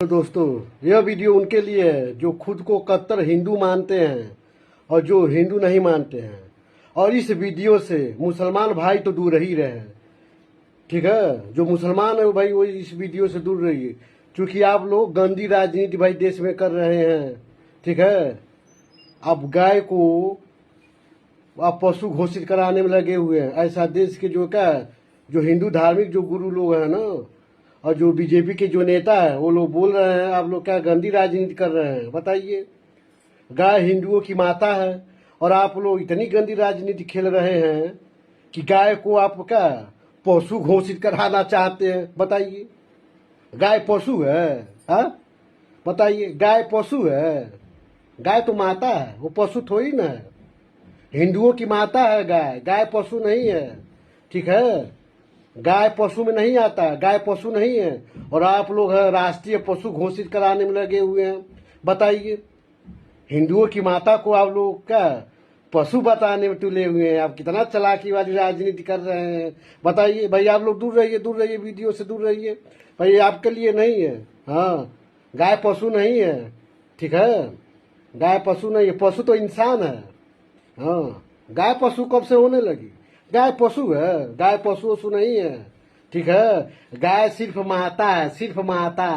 तो दोस्तों, यह वीडियो उनके लिए है जो खुद को कट्टर हिंदू मानते हैं और जो हिंदू नहीं मानते हैं। और इस वीडियो से मुसलमान भाई तो दूर ही रहे, ठीक है। जो मुसलमान है भाई वो इस वीडियो से दूर रहिए, क्योंकि आप लोग गंदी राजनीति भाई देश में कर रहे हैं, ठीक है। आप गाय को आप पशु घोषित कराने में लगे हुए हैं। ऐसा देश के जो हिंदू धार्मिक जो गुरु लोग हैं ना, और जो बीजेपी के जो नेता है वो लोग बोल रहे हैं आप लोग क्या गंदी राजनीति कर रहे हैं। बताइए, गाय हिंदुओं की माता है और आप लोग इतनी गंदी राजनीति खेल रहे हैं कि गाय को आप क्या पशु घोषित कराना चाहते हैं। बताइए, गाय पशु है? हाँ, बताइए, गाय पशु है? गाय तो माता है, वो पशु थोड़ी ना है। हिंदुओं की माता है गाय, गाय पशु नहीं है, ठीक है। गाय पशु में नहीं आता, गाय पशु नहीं है। और आप लोग राष्ट्रीय पशु घोषित कराने में लगे हुए हैं। बताइए, हिंदुओं की माता को आप लोग क्या पशु बताने में तुले हुए हैं। आप कितना चालाकी वाली राजनीति कर रहे हैं। बताइए भाई, आप लोग दूर रहिए, दूर रहिए, वीडियो से दूर रहिए भाई, आपके लिए नहीं है। हाँ, गाय पशु नहीं है, ठीक है। गाय पशु नहीं है, पशु तो इंसान है। हाँ, गाय पशु कब से होने लगी? गाय पशु है, गाय पशु वशु नहीं है, ठीक है। गाय सिर्फ माता है, सिर्फ माता,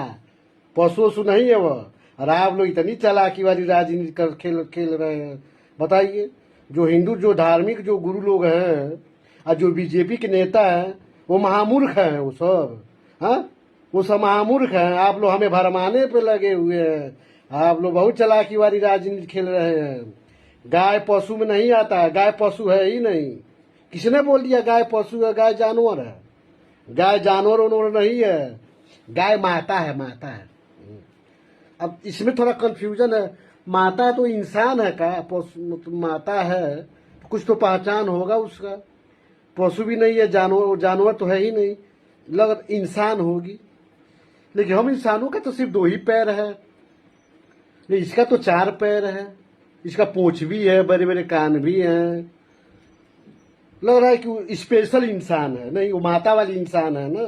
पशु वशु नहीं है वह। और आप लोग इतनी चालाकी वाली राजनीति कर खेल खेल रहे हैं। बताइए, जो हिंदू जो धार्मिक जो गुरु लोग हैं और जो बीजेपी के नेता हैं वो महामूर्ख हैं, वो सब। हाँ, वो सब महामूर्ख हैं। आप लोग हमें भरमाने पे लगे हुए हैं। आप लोग बहुत चालाकी वाली राजनीति खेल रहे हैं। गाय पशु में नहीं आता है, गाय पशु है ही नहीं। किसने बोल दिया गाय पशु है? गाय जानवर है, गाय जानवर उन्होंने नहीं है। गाय माता है, माता है। अब इसमें थोड़ा कंफ्यूजन है। माता तो इंसान है का? पशु तो माता है, कुछ तो पहचान होगा उसका। पशु भी नहीं है, जानवर जानवर तो है ही नहीं, लग इंसान होगी। लेकिन हम इंसानों का तो सिर्फ 2 ही पैर है, लेकिन इसका तो 4 पैर है। इसका पूंछ भी है, बड़े बड़े कान भी हैं। लग रहा है कि वो स्पेशल इंसान है, नहीं वो माता वाली इंसान है ना।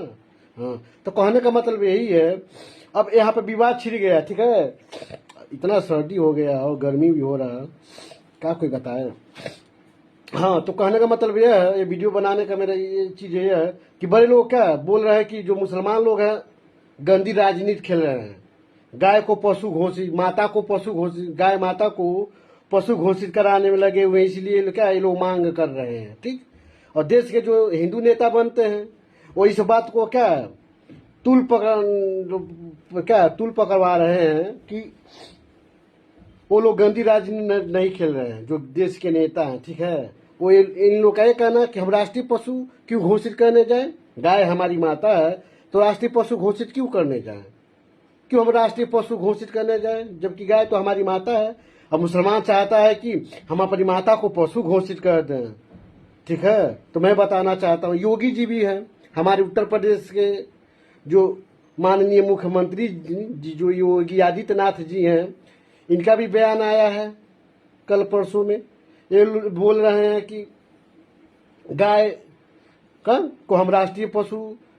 हाँ, तो कहने का मतलब यही है। अब यहाँ पे विवाद छिड़ गया, ठीक है। इतना सर्दी हो गया और गर्मी भी हो रहा है, क्या कोई बताए। हाँ, तो कहने का मतलब यह है, ये वीडियो बनाने का मेरा ये चीज़ ये है कि बड़े लोग क्या बोल रहे हैं कि जो मुसलमान लोग हैं गंदी राजनीति खेल रहे हैं। गाय को पशु घोषित, माता को पशु घोषित, गाय माता को पशु घोषित कराने में लगे हुए, इसलिए क्या ये लोग मांग कर रहे हैं, ठीक। और देश के जो हिंदू नेता बनते हैं वो इस बात को क्या तुल पकड़वा रहे हैं कि वो लोग गंदी राजनीति नहीं खेल रहे हैं। जो देश के नेता हैं, ठीक है, वो इन लोग का ये कहना कि हम राष्ट्रीय पशु क्यों घोषित करने जाएं। गाय हमारी माता है तो राष्ट्रीय पशु घोषित क्यों करने जाएं? क्यों हम राष्ट्रीय पशु घोषित करने जाएं, जबकि गाय तो हमारी माता है। अब मुसलमान चाहता है कि हम अपनी माता को पशु घोषित कर दें, ठीक है। तो मैं बताना चाहता हूँ, योगी जी भी हैं हमारे उत्तर प्रदेश के जो माननीय मुख्यमंत्री जी, जो योगी आदित्यनाथ जी हैं, इनका भी बयान आया है कल परसों में। ये बोल रहे हैं कि गाय को हम राष्ट्रीय पशु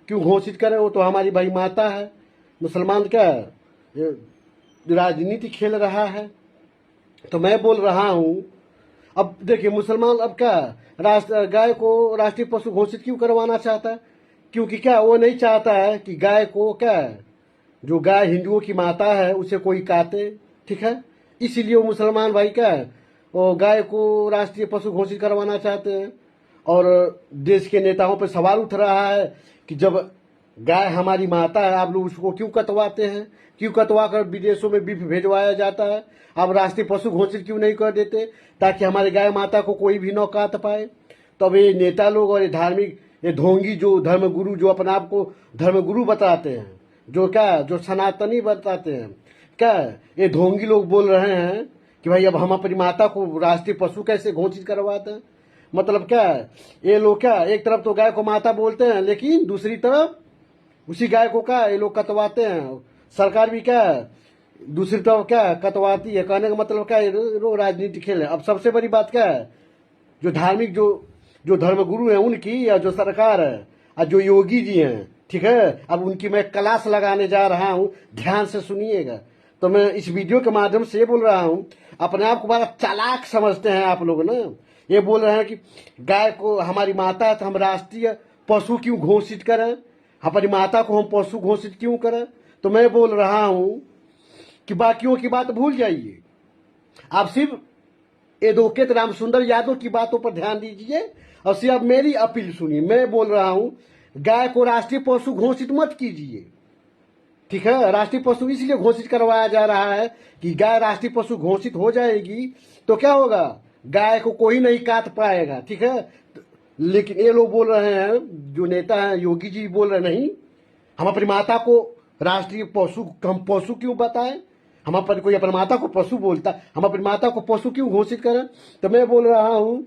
क्यों घोषित करें, वो तो हमारी भाई माता है। मुसलमान क्या राजनीति खेल रहा है। तो मैं बोल रहा हूं, अब देखिए मुसलमान अब क्या गाय को राष्ट्रीय पशु घोषित क्यों करवाना चाहता है? क्योंकि क्या वो नहीं चाहता है कि गाय को क्या जो गाय हिंदुओं की माता है उसे कोई काटे, ठीक है। इसीलिए वो मुसलमान भाई क्या वो गाय को राष्ट्रीय पशु घोषित करवाना चाहते हैं। और देश के नेताओं पर सवाल उठ रहा है कि जब गाय हमारी माता है, आप लोग उसको क्यों कटवाते हैं? क्यों कटवा कर विदेशों में बीफ भेजवाया जाता है? आप राष्ट्रीय पशु घोषित क्यों नहीं कर देते ताकि हमारे गाय माता को कोई भी न काट पाए? तो अब ये नेता लोग और ये धार्मिक ये ढोंगी जो धर्मगुरु जो अपने आप को धर्मगुरु बताते हैं, जो सनातनी बताते हैं, क्या ये ढोंगी लोग बोल रहे हैं कि भाई अब हम अपनी माता को राष्ट्रीय पशु कैसे घोषित करवाते हैं। मतलब क्या ये लोग क्या एक तरफ तो गाय को माता बोलते हैं, लेकिन दूसरी तरफ उसी गाय को क्या ये लोग कटवाते हैं। सरकार भी क्या दूसरी तरफ क्या कटवाती है। कहने का मतलब क्या ये राजनीति खेल है। अब सबसे बड़ी बात क्या है, जो धार्मिक जो धर्मगुरु हैं उनकी, या जो सरकार है और जो योगी जी हैं, ठीक है। अब उनकी मैं क्लास लगाने जा रहा हूं, ध्यान से सुनिएगा। तो मैं इस वीडियो के माध्यम से ये बोल रहा हूं, अपने आप को बड़ा चालाक समझते हैं आप लोग ना। ये बोल रहे हैं कि गाय को हमारी माता है तो हम राष्ट्रीय पशु क्यों घोषित करें, हमारी माता को हम पशु घोषित क्यों करें। तो मैं बोल रहा हूं कि बाकियों की बात भूल जाइए, आप सिर्फ एडवोकेट रामसुंदर यादव की बातों पर ध्यान दीजिए और सिर्फ मेरी अपील सुनिए। मैं बोल रहा हूं, गाय को राष्ट्रीय पशु घोषित मत कीजिए, ठीक है। राष्ट्रीय पशु इसलिए घोषित करवाया जा रहा है कि गाय राष्ट्रीय पशु घोषित हो जाएगी तो क्या होगा, गाय को कोई नहीं काट पाएगा, ठीक है। लेकिन ये लोग बोल रहे हैं, जो नेता हैं योगी जी बोल रहे नहीं, हम अपनी माता को राष्ट्रीय पशु, हम पशु क्यों बताएं, हम पर कोई अपनी माता को पशु बोलता, हम अपनी माता को पशु क्यों घोषित करें। तो मैं बोल रहा हूं,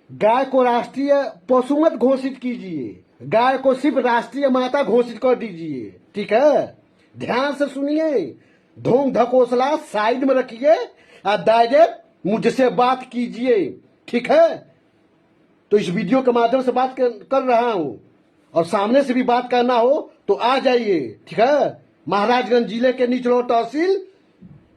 गाय को राष्ट्रीय पशु मत घोषित कीजिए, गाय को सिर्फ राष्ट्रीय माता घोषित कर दीजिए, ठीक है। ध्यान से सुनिए, ढोंग धकोसला साइड में रखिए और डायरेक्ट मुझसे बात कीजिए, ठीक है। तो इस वीडियो के माध्यम से बात कर रहा हूं, और सामने से भी बात करना हो तो आ जाइए, ठीक है। महाराजगंज जिले के निचलोर तहसील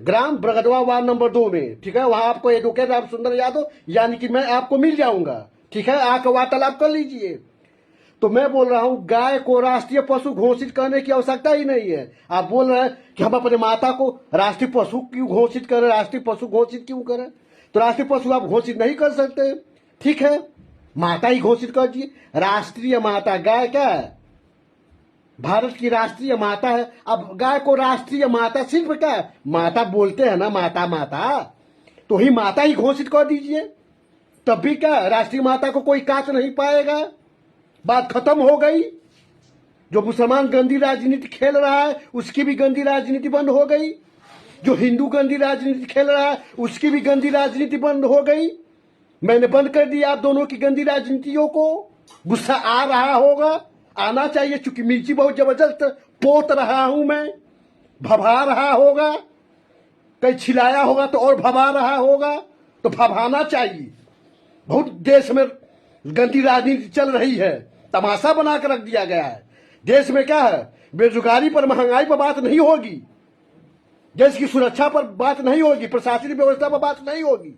ग्राम बरगदवा वार्ड नंबर 2 में, ठीक है। वहां आपको एडवोकेट रामसुंदर यादव यानी कि मैं आपको मिल जाऊंगा, ठीक है। आकर वार्तालाप कर लीजिए। तो मैं बोल रहा हूं, गाय को राष्ट्रीय पशु घोषित करने की आवश्यकता ही नहीं है। आप बोल रहे हैं कि हम अपने माता को राष्ट्रीय पशु क्यों घोषित करें, राष्ट्रीय पशु घोषित क्यों करें। तो राष्ट्रीय पशु आप घोषित नहीं कर सकते, ठीक है। माता ही घोषित कर दिए, राष्ट्रीय माता गाय क्या है, भारत की राष्ट्रीय माता है। अब गाय को राष्ट्रीय माता सिर्फ क्या है, माता बोलते हैं ना, माता माता, तो ही माता ही घोषित कर दीजिए, तब भी क्या राष्ट्रीय माता को कोई काट नहीं पाएगा, बात खत्म हो गई। जो मुसलमान गंदी राजनीति खेल रहा है उसकी भी गंदी राजनीति बंद हो गई, जो हिंदू गंदी राजनीति खेल रहा है उसकी भी गंदी राजनीति बंद हो गई। मैंने बंद कर दिया आप दोनों की गंदी राजनीतियों को। गुस्सा आ रहा होगा, आना चाहिए, चूंकि मिर्ची बहुत जबरदस्त पोत रहा हूं मैं, भभा रहा होगा, कहीं छिलाया होगा तो और भभा रहा होगा, तो भभाना चाहिए। बहुत देश में गंदी राजनीति चल रही है, तमाशा बना कर रख दिया गया है। देश में क्या है, बेरोजगारी पर, महंगाई पर बात नहीं होगी, देश की सुरक्षा पर बात नहीं होगी, प्रशासनिक व्यवस्था पर बात नहीं होगी,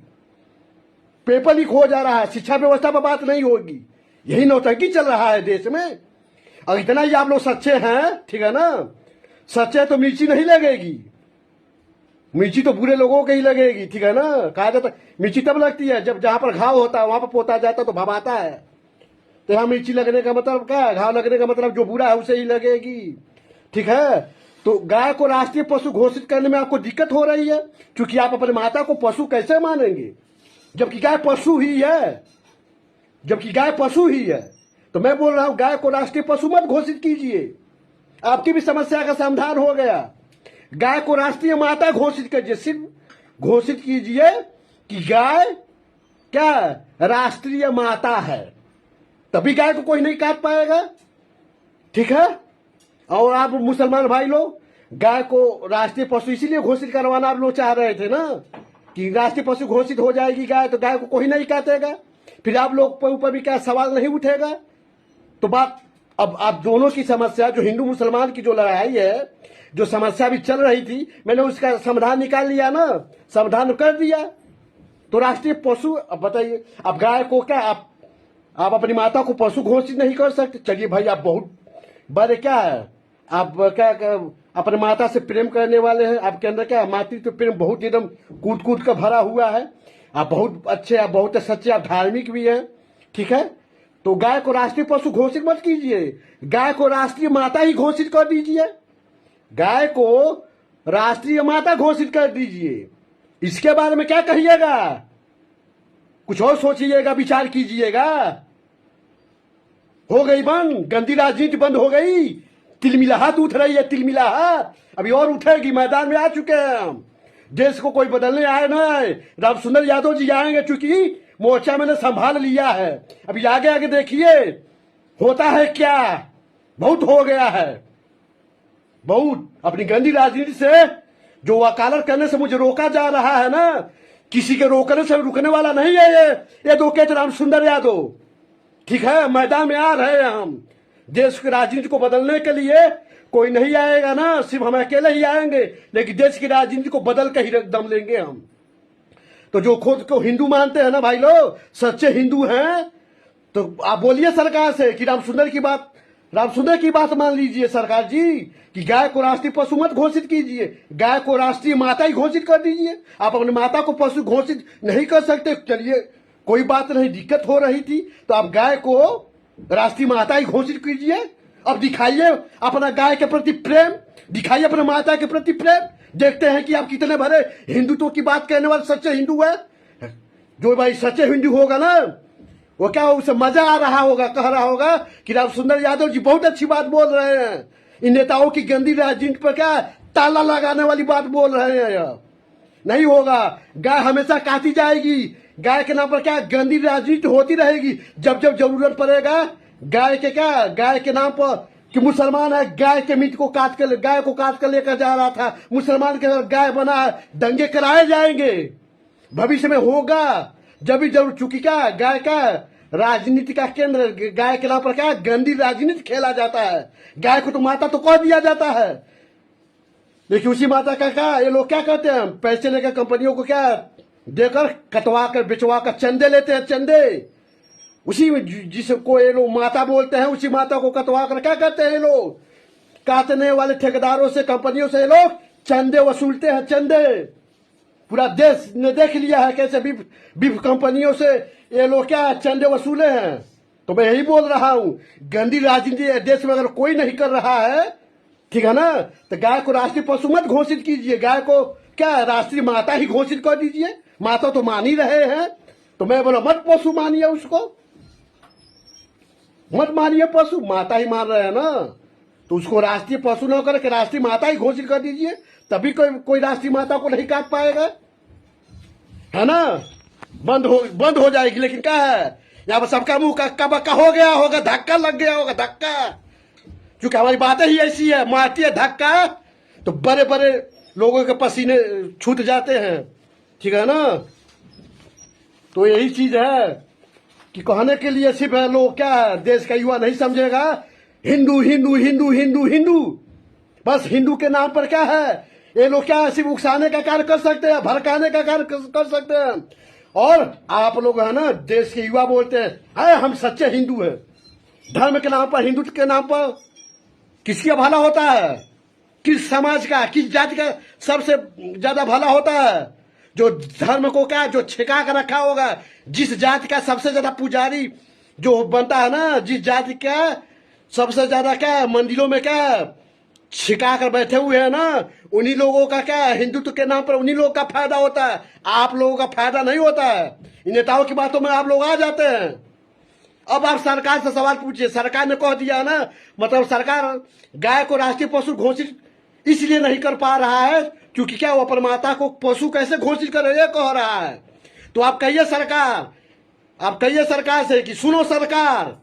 पेपर लीक हो जा रहा है, शिक्षा व्यवस्था पर बात नहीं होगी। यही नौटंकी चल रहा है देश में। और इतना ही आप लोग सच्चे हैं, ठीक है ना, सच्चे तो मिर्ची नहीं लगेगी, मिर्ची तो बुरे लोगों के ही लगेगी, ठीक है ना। कहा जाता मिर्ची तब लगती है जब जहां पर घाव होता है वहां पर पोता जाता तो भभाता है। तो यहां मिर्ची लगने का मतलब क्या है, घाव लगने का मतलब जो बुरा है उसे ही लगेगी, ठीक है। तो गाय को राष्ट्रीय पशु घोषित करने में आपको दिक्कत हो रही है, क्योंकि आप अपने माता को पशु कैसे मानेंगे जबकि गाय पशु ही है, जबकि गाय पशु ही है। तो मैं बोल रहा हूं, गाय को राष्ट्रीय पशु मत घोषित कीजिए, आपकी भी समस्या का समाधान हो गया। गाय को राष्ट्रीय माता घोषित कीजिए, सिर्फ घोषित कीजिए कि गाय क्या राष्ट्रीय माता है, तभी गाय को कोई नहीं काट पाएगा, ठीक है। और आप मुसलमान भाई लोग, गाय को राष्ट्रीय पशु इसीलिए घोषित करवाना आप लोग चाह रहे थे ना, कि राष्ट्रीय पशु घोषित हो जाएगी गाय तो गाय को कोई नहीं काटेगा, फिर आप लोग पर ऊपर भी क्या सवाल नहीं उठेगा। तो बात अब आप दोनों की समस्या, जो हिंदू मुसलमान की जो लड़ाई है, जो समस्या भी चल रही थी, मैंने उसका समाधान निकाल लिया ना, समाधान कर दिया। तो राष्ट्रीय पशु, अब बताइए, अब गाय को क्या आप अपनी माता को पशु घोषित नहीं कर सकते। चलिए भाई, आप बहुत बड़े क्या है, आप क्या अपने माता से प्रेम करने वाले हैं, आपके अंदर क्या मातृत्व प्रेम बहुत एकदम कूद कूद का भरा हुआ है, आप बहुत अच्छे, आप बहुत सच्चे, आप धार्मिक भी हैं, ठीक है। तो गाय को राष्ट्रीय पशु घोषित मत कीजिए, गाय को राष्ट्रीय माता ही घोषित कर दीजिए, गाय को राष्ट्रीय माता घोषित कर दीजिए। इसके बारे में क्या कहिएगा, कुछ और सोचिएगा, विचार कीजिएगा। हो गई बंद, गंदी राजनीति बंद हो गई, तिलमिलाहट उठ रही है, तिलमिलाहट अभी और उठेगी। मैदान में आ चुके हैं हम, देश को कोई बदलने आए ना, रामसुंदर यादव जी आएंगे, चूंकि मोर्चा मैंने संभाल लिया है। अभी आगे आगे देखिए होता है क्या, बहुत हो गया है, बहुत। अपनी गंदी राजनीति से जो वकालत करने से मुझे रोका जा रहा है ना, किसी के रोकने से रुकने वाला नहीं है ये एडवोकेट रामसुंदर यादव, ठीक है। मैदान में आ रहे हैं हम, देश की राजनीति को बदलने के लिए कोई नहीं आएगा ना, सिर्फ हम अकेले ही आएंगे, लेकिन देश की राजनीति को बदल के ही दम लेंगे हम। तो जो खुद को हिंदू मानते हैं ना भाई लोग, सच्चे हिंदू हैं, तो आप बोलिए सरकार से कि रामसुंदर की बात मान लीजिए सरकार जी, कि गाय को राष्ट्रीय पशु मत घोषित कीजिए, गाय को राष्ट्रीय माता ही घोषित कर दीजिए। आप अपने माता को पशु घोषित नहीं कर सकते, चलिए कोई बात नहीं, दिक्कत हो रही थी तो आप गाय को राष्ट्रीय माता ही घोषित कीजिए। अब दिखाइए अपना गाय के प्रति प्रेम, दिखाइए अपने माता के प्रति प्रेम, देखते हैं कि आप कितने भरे हिंदुत्व की बात कहने वाले सच्चे हिंदू है। जो भाई सच्चे हिंदू होगा ना, वो क्या उसे मजा आ रहा होगा, कह रहा होगा कि रामसुंदर यादव जी बहुत अच्छी बात बोल रहे हैं, इन नेताओं की गंदी राजनीति पर क्या ताला लगाने वाली बात बोल रहे हैं। यह नहीं होगा, गाय हमेशा काटी जाएगी, गाय के नाम पर क्या गंदी राजनीति होती रहेगी। जब जब जरूरत पड़ेगा गाय के नाम पर कि मुसलमान है, गाय के मीट को गाय को काट कर लेकर जा रहा था, मुसलमान के घर गाय बना है, दंगे कराए जाएंगे भविष्य में होगा। जब भी जरूर, चूंकि क्या गाय का राजनीति का केंद्र, गाय के नाम पर क्या गंदी राजनीति खेला जाता है। गाय को तो माता तो कह दिया जाता है, लेकिन उसी माता का क्या ये लोग क्या करते हैं, पैसे लेकर कंपनियों को क्या देकर कटवा कर बिचवा कर चंदे लेते हैं, चंदे। उसी जिसको ये लोग माता बोलते हैं, उसी माता को कटवा कर क्या करते हैं ये लोग, काटने वाले ठेकेदारों से, कंपनियों से ये लोग चंदे वसूलते हैं, चंदे। पूरा देश ने देख लिया है कैसे बीफ कंपनियों से ये लोग क्या चंदे वसूले हैं। तो मैं यही बोल रहा हूं, गंदी राजनीति देश में अगर कोई नहीं कर रहा है, ठीक है ना, तो गाय को राष्ट्रीय पशु मत घोषित कीजिए, गाय को क्या राष्ट्रीय माता ही घोषित कर दीजिए। माता तो मान ही रहे हैं, तो मैं बोला मत पशु मानिए, उसको मत मानिए, पशु माता ही मान रहे हैं ना, तो उसको राष्ट्रीय पशु न करके राष्ट्रीय माता ही घोषित कर दीजिए, तभी कोई राष्ट्रीय माता को नहीं काट पाएगा, है ना। बंद हो जाएगी। लेकिन क्या है, यहाँ पर सबका मुंह का बक्का हो गया होगा, धक्का लग गया होगा, धक्का, क्योंकि हमारी बातें ही ऐसी है, मारती है धक्का तो बड़े बड़े लोगों के पसीने छूट जाते हैं, ठीक है ना। तो यही चीज है कि कहने के लिए सिर्फ लोग क्या देश का युवा नहीं समझेगा, हिंदू हिंदू हिंदू हिंदू हिंदू, बस हिंदू के नाम पर क्या है, ये लोग क्या सिर्फ उकसाने का कार्य कर सकते हैं, भड़काने का कार्य कर सकते हैं। और आप लोग है ना देश के युवा बोलते हैं हम सच्चे हिंदू हैं, धर्म के नाम पर, हिंदुत्व के नाम पर किसका भला होता है, किस समाज का, किस जाति का सबसे ज्यादा भला होता है? जो धर्म को क्या जो छिका कर रखा होगा, जिस जाति का सबसे ज्यादा पुजारी जो बनता है ना, जिस जाति का सबसे ज्यादा क्या मंदिरों में क्या छिका कर बैठे हुए हैं ना, उन्हीं लोगों का क्या हिंदुत्व के नाम पर उन्हीं लोगों का फायदा होता है, आप लोगों का फायदा नहीं होता है। इन नेताओं की बातों में आप लोग आ जाते हैं। अब आप सरकार से सवाल पूछिए, सरकार ने कह दिया ना, मतलब सरकार गाय को राष्ट्रीय पशु घोषित इसलिए नहीं कर पा रहा है क्योंकि क्या वो अपनी माता को पशु कैसे घोषित करे ये कह रहा है। तो आप कहिए सरकार से कि सुनो सरकार,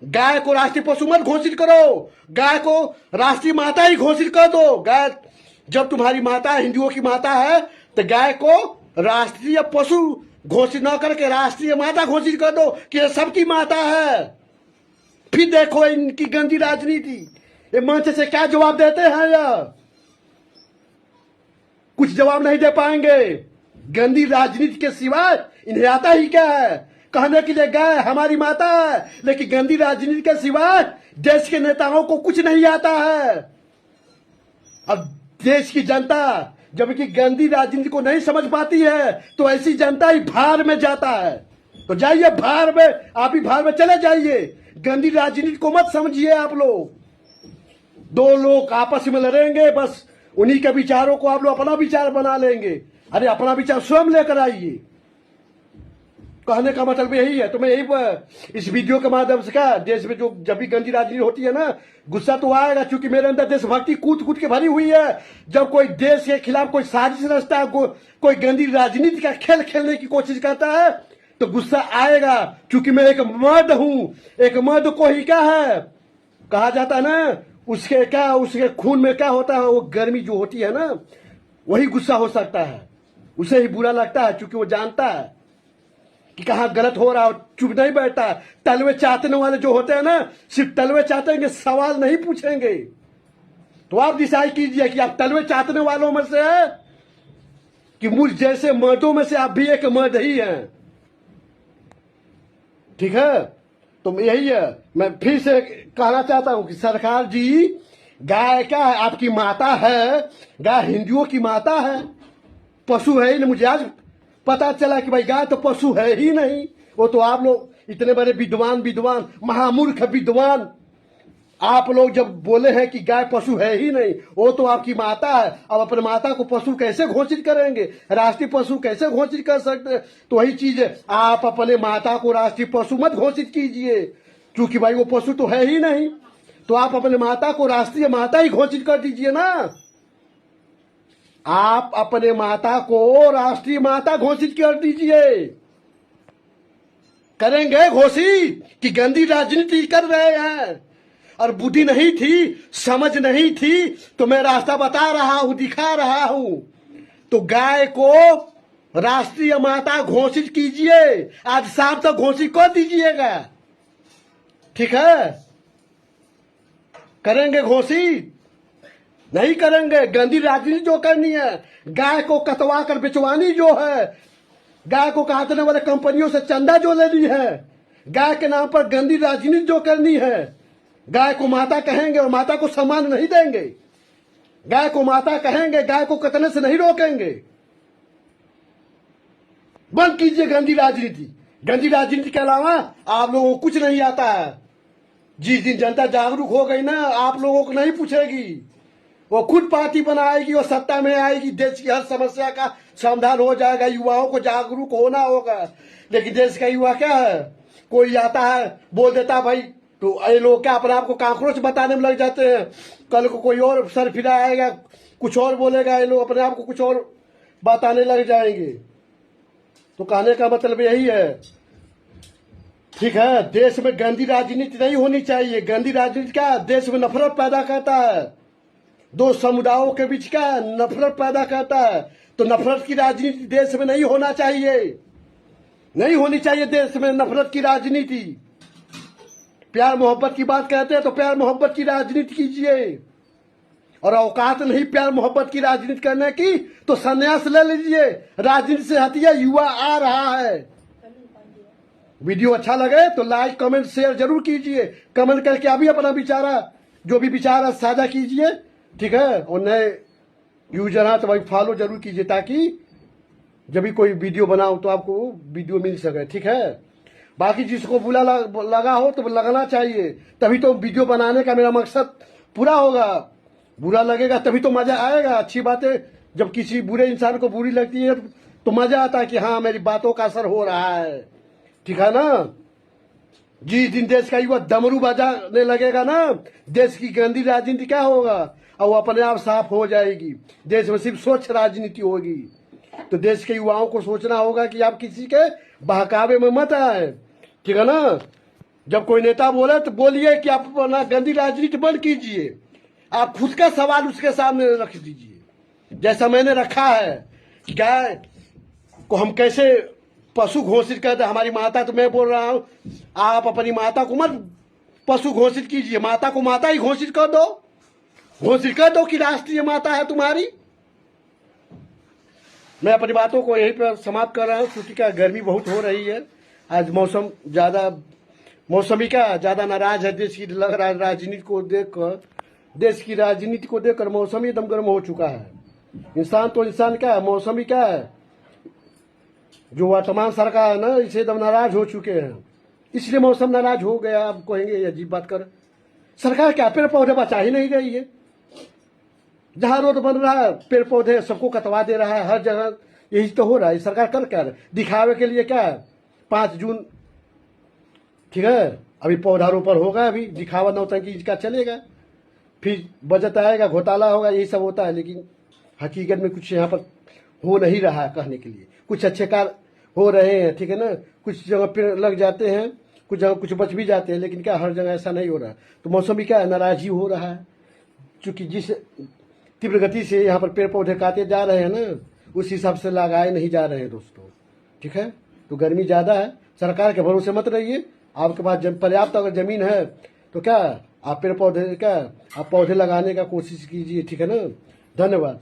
गाय को राष्ट्रीय पशु मत घोषित करो, गाय को राष्ट्रीय माता ही घोषित कर दो। गाय जब तुम्हारी माता हिंदुओं की माता है तो गाय को राष्ट्रीय पशु घोषित न करके राष्ट्रीय माता घोषित कर दो कि ये सबकी माता है। फिर देखो इनकी गंदी राजनीति, ये मंच से क्या जवाब देते हैं, यह कुछ जवाब नहीं दे पाएंगे। गंदी राजनीति के सिवाय इन्हें आता ही क्या है, कहने के लिए गाय हमारी माता है, लेकिन गंदी राजनीति के सिवाय देश के नेताओं को कुछ नहीं आता है। अब देश की जनता जबकि गंदी राजनीति को नहीं समझ पाती है तो ऐसी जनता ही भार में जाता है। तो जाइए भार में, आप ही भार में चले जाइए, गंदी राजनीति को मत समझिए। आप लोग दो लोग आपस में लड़ेंगे, बस उन्हीं के विचारों को आप लोग अपना विचार बना लेंगे। अरे अपना विचार स्वयं लेकर आइए, कहने का मतलब यही है। तो मैं यही इस वीडियो के माध्यम से क्या देश में जो जब भी गंदी राजनीति होती है ना, गुस्सा तो आएगा, क्योंकि मेरे अंदर देशभक्ति कूद के भरी हुई है। जब कोई देश के खिलाफ कोई साजिश रचता है, कोई गंदी राजनीति का खेल खेलने की कोशिश करता है तो गुस्सा आएगा, क्योंकि मैं एक मर्द हूं। एक मर्द को ही क्या है कहा जाता है ना, उसके खून में क्या होता है, वो गर्मी जो होती है ना, वही गुस्सा हो सकता है, उसे ही बुरा लगता है, क्योंकि वो जानता है कि कहाँ गलत हो रहा, चुप नहीं बैठता। तलवे चाटने वाले जो होते हैं ना, सिर्फ तलवे चाटेंगे, सवाल नहीं पूछेंगे। तो आप डिसाइड कीजिए कि आप तलवे चाटने वालों में से है कि मुझ जैसे मर्दों में से आप भी एक मर्द ही हैं। ठीक है, तो यही है। मैं फिर से कहना चाहता हूं कि सरकार जी, गाय क्या है, आपकी माता है। गाय हिंदुओं की माता है, पशु है ही नहीं। मुझे आज पता चला कि भाई गाय तो पशु है ही नहीं। वो तो आप लोग इतने बड़े विद्वान महामूर्ख विद्वान, आप लोग जब बोले हैं कि गाय पशु है ही नहीं, वो तो आपकी माता है। अब अपने माता को पशु कैसे घोषित करेंगे, राष्ट्रीय पशु कैसे घोषित कर सकते हैं? तो वही चीज है, आप अपने माता को राष्ट्रीय पशु मत घोषित कीजिए, क्योंकि भाई वो पशु तो है ही नहीं। तो आप अपने माता को राष्ट्रीय माता ही घोषित कर दीजिए ना। आप अपने माता को राष्ट्रीय माता घोषित कर दीजिए। करेंगे घोषित कि गंदी राजनीति कर रहे हैं? और बुद्धि नहीं थी, समझ नहीं थी, तो मैं रास्ता बता रहा हूं, दिखा रहा हूं। तो गाय को राष्ट्रीय माता घोषित कीजिए, आज शाम तक घोषित कर दीजिएगा। ठीक है, करेंगे घोषित? नहीं करेंगे। गंदी राजनीति जो करनी है, गाय को कटवा कर बेचवानी जो है, गाय को काटने वाले कंपनियों से चंदा जो लेनी है, गाय के नाम पर गंदी राजनीति जो करनी है, गाय को माता कहेंगे और माता को सम्मान नहीं देंगे, गाय को माता कहेंगे, गाय को कतने से नहीं रोकेंगे। बंद कीजिए गंदी राजनीति। गंदी राजनीति के अलावा आप लोगों को कुछ नहीं आता है। जिस दिन जनता जागरूक हो गई ना, आप लोगों को नहीं पूछेगी, वो खुद पार्टी बनाएगी और सत्ता में आएगी। देश की हर समस्या का समाधान हो जाएगा। युवाओं को जागरूक होना होगा। लेकिन देश का युवा क्या है, कोई आता है बोल देता भाई, तो ये लोग क्या अपने आप को काकरोच बताने में लग जाते हैं। कल को कोई और सर फिरा आएगा, कुछ और बोलेगा, ये लोग अपने आप को कुछ और बताने लग जाएंगे। तो कहने का मतलब यही है, ठीक है, देश में गंदी राजनीति नहीं होनी चाहिए। गंदी राजनीति क्या, देश में नफरत पैदा करता है, दो समुदायों के बीच क्या नफरत पैदा करता है। तो नफरत की राजनीति देश में नहीं होना चाहिए, नहीं होनी चाहिए देश में नफरत की राजनीति। प्यार मोहब्बत की बात कहते हैं तो प्यार मोहब्बत की राजनीति कीजिए। और औकात नहीं प्यार मोहब्बत की राजनीति करने की, तो संन्यास ले लीजिए, राजनीति से हटिए। युवा आ रहा है। वीडियो अच्छा लगे तो लाइक कमेंट शेयर जरूर कीजिए। कमेंट करके अभी अपना विचारा, जो भी विचार है साझा कीजिए। ठीक है, और नए यूजर हैं तो भाई फॉलो जरूर कीजिए, ताकि जब भी कोई वीडियो बनाओ तो आपको वीडियो मिल सके। ठीक है, बाकी जिसको बुरा लगा हो तो लगाना चाहिए, तभी तो वीडियो बनाने का मेरा मकसद पूरा होगा। बुरा लगेगा तभी तो मजा आएगा। अच्छी बातें जब किसी बुरे इंसान को बुरी लगती है तो मजा आता है कि हाँ मेरी बातों का असर हो रहा है। ठीक है ना। जिस दिन देश का युवा डमरू बजाने लगेगा ना, देश की गंदी राजनीति क्या होगा, और वो अपने आप साफ हो जाएगी। देश में सिर्फ स्वच्छ राजनीति होगी। तो देश के युवाओं को सोचना होगा कि आप किसी के बहकावे में मत आए। ठीक है ना। जब कोई नेता बोले तो बोलिए कि आप अपना गंदी राजनीति बंद कीजिए, आप खुद का सवाल उसके सामने रख दीजिए। जैसा मैंने रखा है कि गाय को हम कैसे पशु घोषित करते, हमारी माता, तो मैं बोल रहा हूं आप अपनी माता को मत पशु घोषित कीजिए, माता को माता ही घोषित कर दो। घोषित कर दो कि राष्ट्रीय माता है तुम्हारी। मैं अपनी बातों को यहीं पर समाप्त कर रहा हूं, क्योंकि क्या गर्मी बहुत हो रही है। आज मौसमी का ज्यादा नाराज है। देश की लग रहा राजनीति को देखकर, देश की राजनीति को देखकर मौसम एकदम गर्म हो चुका है। इंसान तो इंसान क्या है, मौसमी क्या है, जो वर्तमान सरकार है ना, इसे एकदम नाराज हो चुके हैं। इसलिए मौसम नाराज हो गया। आप कहेंगे अजीब बात कर, सरकार क्या पेड़ पौधे बचा ही नहीं रही है। जहां रोड बन रहा है पेड़ पौधे सबको कटवा दे रहा है, हर जगह यही तो हो रहा है। सरकार कर क्या रहा है, दिखावे के लिए क्या है। 5 जून ठीक है, अभी पौधारोपण होगा, अभी दिखावा नौटंकी का चलेगा, फिर बजट आएगा, घोटाला होगा, यही सब होता है। लेकिन हकीकत में कुछ यहाँ पर हो नहीं रहा है। कहने के लिए कुछ अच्छे कार्य हो रहे हैं, ठीक है ना, कुछ जगह पेड़ लग जाते हैं, कुछ जगह कुछ बच भी जाते हैं, लेकिन क्या हर जगह ऐसा नहीं हो रहा। तो मौसम भी क्या है, नाराज ही हो रहा है। क्योंकि जिस तीव्र गति से यहाँ पर पेड़ पौधे काटे जा रहे हैं ना, उस हिसाब से लगाए नहीं जा रहे हैं दोस्तों। ठीक है। तो गर्मी ज़्यादा है, सरकार के भरोसे मत रहिए। आपके पास पर्याप्त अगर ज़मीन है तो क्या आप पेड़ पौधे क्या आप पौधे लगाने का कोशिश कीजिए, ठीक है ना। धन्यवाद।